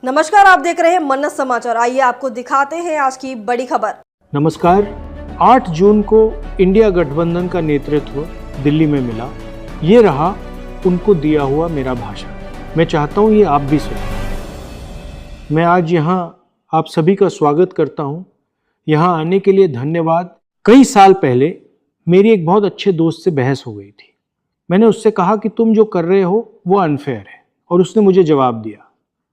नमस्कार, आप देख रहे हैं मन्नत समाचार। आइए आपको दिखाते हैं आज की बड़ी खबर। नमस्कार। 8 जून को इंडिया गठबंधन का नेतृत्व दिल्ली में मिला। ये रहा उनको दिया हुआ मेरा भाषण। मैं चाहता हूँ ये आप भी सुनें। मैं आज यहाँ आप सभी का स्वागत करता हूँ। यहाँ आने के लिए धन्यवाद। कई साल पहले मेरी एक बहुत अच्छे दोस्त से बहस हो गई थी। मैंने उससे कहा कि तुम जो कर रहे हो वो अनफेयर है, और उसने मुझे जवाब दिया,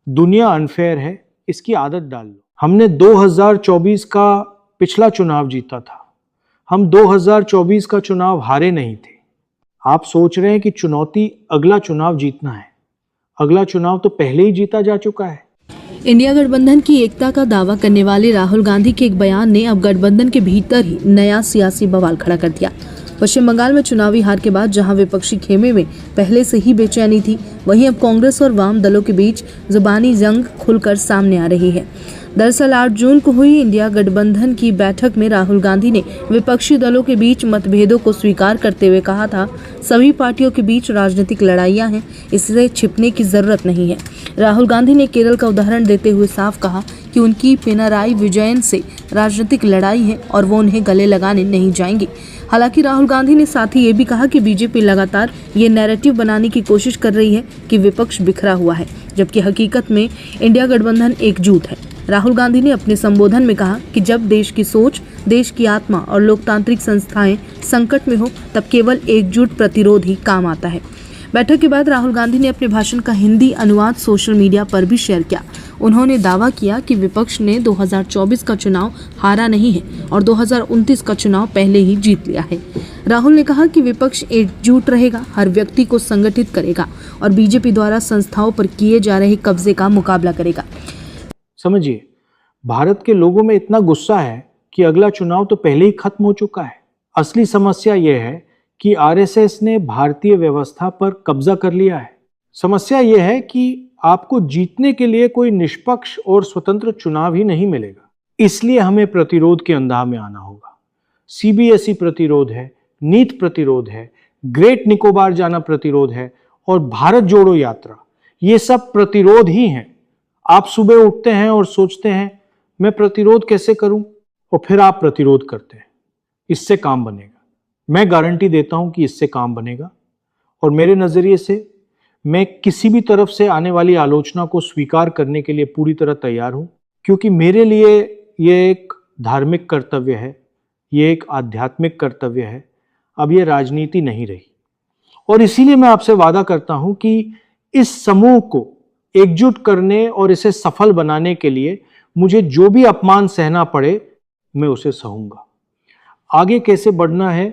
दुनिया अनफेयर है, इसकी आदत डाल लो। हमने 2024 का पिछला चुनाव जीता था। हम 2024 का चुनाव हारे नहीं थे। आप सोच रहे हैं कि चुनौती अगला चुनाव जीतना है। अगला चुनाव तो पहले ही जीता जा चुका है। इंडिया गठबंधन की एकता का दावा करने वाले राहुल गांधी के एक बयान ने अब गठबंधन के भीतर ही नया सियासी बवाल खड़ा कर दिया। पश्चिम बंगाल में चुनावी हार के बाद जहां विपक्षी खेमे में पहले से ही बेचैनी थी, वहीं अब कांग्रेस और वाम दलों के बीच जुबानी जंग खुलकर सामने आ रही है। दरअसल 8 जून को हुई इंडिया गठबंधन की बैठक में राहुल गांधी ने विपक्षी दलों के बीच मतभेदों को स्वीकार करते हुए कहा था, सभी पार्टियों के बीच राजनीतिक लड़ाइयां हैं, इससे छिपने की जरूरत नहीं है। राहुल गांधी ने केरल का उदाहरण देते हुए साफ कहा कि उनकी पिनराई विजयन से राजनीतिक लड़ाई है और वो उन्हें गले लगाने नहीं जाएंगे। हालांकि राहुल गांधी ने साथ ही ये भी कहा कि बीजेपी लगातार ये नैरेटिव बनाने की कोशिश कर रही है कि विपक्ष बिखरा हुआ है, जबकि हकीकत में इंडिया गठबंधन एकजुट है। राहुल गांधी ने अपने संबोधन में कहा कि जब देश की सोच, देश की आत्मा और लोकतांत्रिक संस्थाएं संकट में हो, तब केवल एकजुट प्रतिरोध ही काम आता है। बैठक के बाद राहुल गांधी ने अपने भाषण का हिंदी अनुवाद सोशल मीडिया पर भी शेयर किया। उन्होंने दावा किया कि विपक्ष ने 2024 का चुनाव हारा नहीं है और 2029 का चुनाव पहले ही जीत लिया है। राहुल ने कहा कि विपक्ष एकजुट रहेगा, हर व्यक्ति को संगठित करेगा और बीजेपी द्वारा संस्थाओं पर किए जा रहे कब्जे का मुकाबला करेगा। समझिए, भारत के लोगों में इतना गुस्सा है कि अगला चुनाव तो पहले ही खत्म हो चुका है। असली समस्या यह है कि आरएसएस ने भारतीय व्यवस्था पर कब्जा कर लिया है। समस्या यह है कि आपको जीतने के लिए कोई निष्पक्ष और स्वतंत्र चुनाव ही नहीं मिलेगा। इसलिए हमें प्रतिरोध के अंदाज में आना होगा। सीबीएसई प्रतिरोध है, नीट प्रतिरोध है, ग्रेट निकोबार जाना प्रतिरोध है और भारत जोड़ो यात्रा, ये सब प्रतिरोध ही हैं। आप सुबह उठते हैं और सोचते हैं मैं प्रतिरोध कैसे करूं, और फिर आप प्रतिरोध करते हैं। इससे काम बनेगा। मैं गारंटी देता हूं कि इससे काम बनेगा। और मेरे नजरिए से मैं किसी भी तरफ से आने वाली आलोचना को स्वीकार करने के लिए पूरी तरह तैयार हूं, क्योंकि मेरे लिए यह एक धार्मिक कर्तव्य है, ये एक आध्यात्मिक कर्तव्य है। अब ये राजनीति नहीं रही। और इसीलिए मैं आपसे वादा करता हूं कि इस समूह को एकजुट करने और इसे सफल बनाने के लिए मुझे जो भी अपमान सहना पड़े, मैं उसे सहूंगा। आगे कैसे बढ़ना है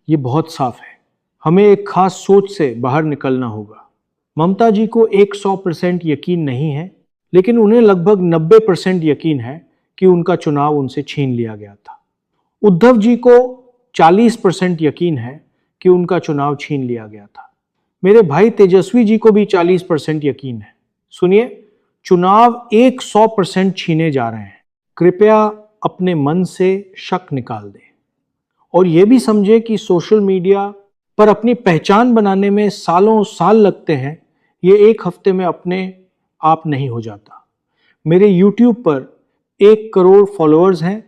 ये बहुत साफ है। हमें एक खास सोच से बाहर निकलना होगा। ममता जी को 100% यकीन नहीं है, लेकिन उन्हें लगभग 90% यकीन है कि उनका चुनाव उनसे छीन लिया गया था। उद्धव जी को 40% यकीन है कि उनका चुनाव छीन लिया गया था। मेरे भाई तेजस्वी जी को भी 40% यकीन है। सुनिए, चुनाव 100% छीने जा रहे हैं। कृपया अपने मन से शक निकाल दें और यह भी समझे कि सोशल मीडिया पर अपनी पहचान बनाने में सालों साल लगते हैं। ये एक हफ्ते में अपने आप नहीं हो जाता। मेरे YouTube पर 1 करोड़ फॉलोअर्स हैं,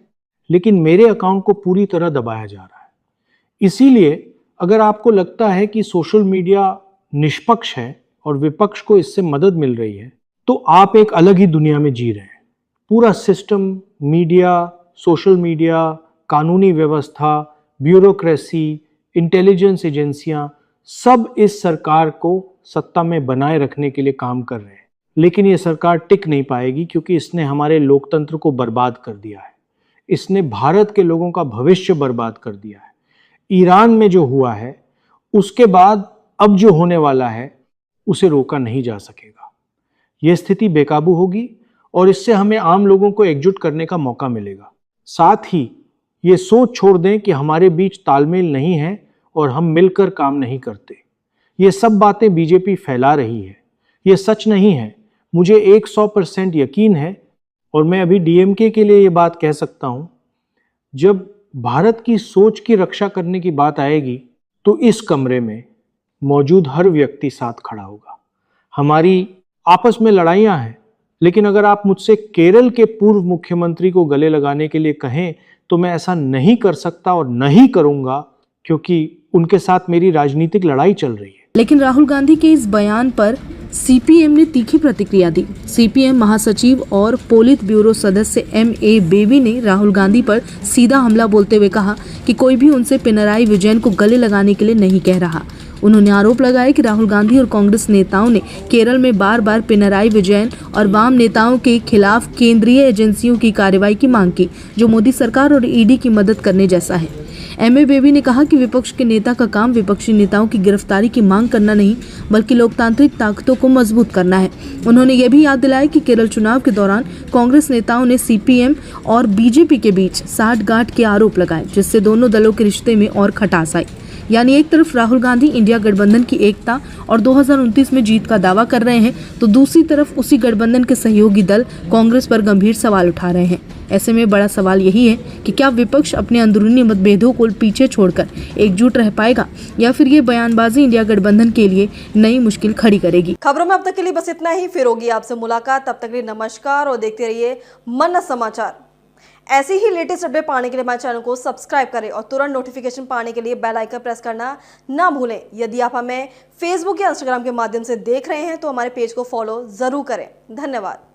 लेकिन मेरे अकाउंट को पूरी तरह दबाया जा रहा है। इसीलिए अगर आपको लगता है कि सोशल मीडिया निष्पक्ष है और विपक्ष को इससे मदद मिल रही है, तो आप एक अलग ही दुनिया में जी रहे हैं। पूरा सिस्टम, मीडिया, सोशल मीडिया, कानूनी व्यवस्था, ब्यूरोक्रेसी, इंटेलिजेंस एजेंसियां सब इस सरकार को सत्ता में बनाए रखने के लिए काम कर रहे हैं। लेकिन ये सरकार टिक नहीं पाएगी, क्योंकि इसने हमारे लोकतंत्र को बर्बाद कर दिया है। इसने भारत के लोगों का भविष्य बर्बाद कर दिया है। ईरान में जो हुआ है, उसके बाद अब जो होने वाला है, उसे रोका नहीं जा सकेगा। यह स्थिति बेकाबू होगी और इससे हमें आम लोगों को एकजुट करने का मौका मिलेगा। साथ ही ये सोच छोड़ दें कि हमारे बीच तालमेल नहीं है और हम मिलकर काम नहीं करते। ये सब बातें बीजेपी फैला रही है, ये सच नहीं है। मुझे 100% यकीन है और मैं अभी डीएमके के लिए ये बात कह सकता हूं, जब भारत की सोच की रक्षा करने की बात आएगी तो इस कमरे में मौजूद हर व्यक्ति साथ खड़ा होगा। हमारी आपस में लड़ाइयां हैं, लेकिन अगर आप मुझसे केरल के पूर्व मुख्यमंत्री को गले लगाने के लिए कहें तो मैं ऐसा नहीं कर सकता और नहीं करूंगा, क्योंकि उनके साथ मेरी राजनीतिक लड़ाई चल रही है। लेकिन राहुल गांधी के इस बयान पर सीपीएम ने तीखी प्रतिक्रिया दी। सीपीएम महासचिव और पोलित ब्यूरो सदस्य M.A. बेबी ने राहुल गांधी पर सीधा हमला बोलते हुए कहा कि कोई भी उनसे पिनराई विजयन को गले लगाने के लिए नहीं कह रहा। उन्होंने आरोप लगाया कि राहुल गांधी और कांग्रेस नेताओं ने केरल में बार बार पिनराई विजयन और वाम नेताओं के खिलाफ केंद्रीय एजेंसियों की कार्रवाई की मांग की, जो मोदी सरकार और ईडी की मदद करने जैसा है। M.A. बेबी ने कहा कि विपक्ष के नेता का काम विपक्षी नेताओं की गिरफ्तारी की मांग करना नहीं, बल्कि लोकतांत्रिक ताकतों को मजबूत करना है। उन्होंने ये भी याद दिलाया कि केरल चुनाव के दौरान कांग्रेस नेताओं ने सीपीएम और बीजेपी के बीच साठगांठ के आरोप लगाए, जिससे दोनों दलों के रिश्ते में और खटास आई। यानी एक तरफ राहुल गांधी इंडिया गठबंधन की एकता और 2029 में जीत का दावा कर रहे हैं, तो दूसरी तरफ उसी गठबंधन के सहयोगी दल कांग्रेस पर गंभीर सवाल उठा रहे हैं। ऐसे में बड़ा सवाल यही है कि क्या विपक्ष अपने अंदरूनी मतभेदों को पीछे छोड़कर एकजुट रह पाएगा, या फिर ये बयानबाजी इंडिया गठबंधन के लिए नई मुश्किल खड़ी करेगी। खबरों में अब तक के लिए बस इतना ही। फिर होगी आपसे मुलाकात, तब तक के लिए नमस्कार और देखते रहिए मन समाचार। ऐसी ही लेटेस्ट अपडेट पाने के लिए हमारे चैनल को सब्सक्राइब करें और तुरंत नोटिफिकेशन पाने के लिए बेल आइकन प्रेस करना ना भूलें। यदि आप हमें फेसबुक या इंस्टाग्राम के माध्यम से देख रहे हैं तो हमारे पेज को फॉलो जरूर करें। धन्यवाद।